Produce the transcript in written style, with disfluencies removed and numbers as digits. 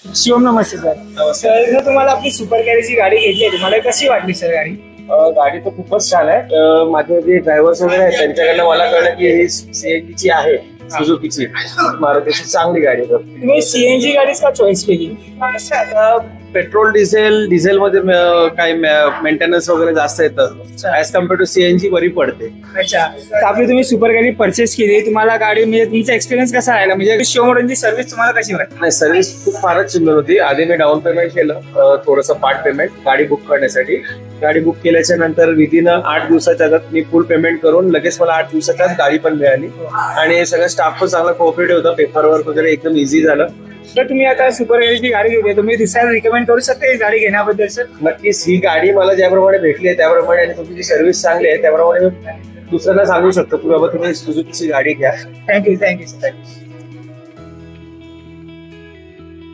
शिवम नमस्ते sir. Sir तुम्हाला आपली super कॅरीची गाडी घेतली, तुम्हाला कशी वाटली सर गाडी? गाडी तर खूपच छान आहे. माझे जे ड्रायव्हर्स वगैरे आहेत त्यांच्याकडनं मला कळलं की ही सीएनजीची आहे, सुझुकीची मारुतीची चांगली गाडी आहे. तुम्ही सीएनजी गाडीच का चॉईस केली? पेट्रोल डिझेल मध्ये काही मेंटेनन्स वगैरे जास्त येतं ऍज कम्पेअर टू सीएनजी बरी पडते. अच्छा, तर आपली तुम्ही सुपर गाडी परचेस केली, तुम्हाला गाडी म्हणजे तुमचा एक्सपिरियन्स कसा राहिला? म्हणजे शिवम मोटरची सर्व्हिस तुम्हाला कशी वाटली? नाही, सर्व्हिस खूप फारच सुंदर होती. आधी मी डाऊन पेमेंट केलं, थोडंसं पार्ट पेमेंट गाडी बुक करण्यासाठी. गाडी बुक केल्याच्या नंतर विदिन 8 दिवसाच्या आत मी फुल पेमेंट करून लगेच मला 8 दिवसाच्या गाडी पण मिळाली. आणि सगळं स्टाफ पण चांगला कोऑपरेटिव्ह होता. पेपर वर्क वगैरे एकदम इझी झालं. तर तुम्ही आता सुपर कॅरीची गाडी घेतली, तुम्ही दुसऱ्याला रिकमेंड करू शकता ही गाडी घेण्याबद्दल सर? नक्कीच. ही गाडी मला ज्याप्रमाणे भेटली आहे त्याप्रमाणे आणि तुमची सर्व्हिस चांगली आहे त्याप्रमाणे दुसऱ्यांना सांगू शकतो की बाबा तुम्ही सुझुकीची गाडी घ्या. Thank you sir.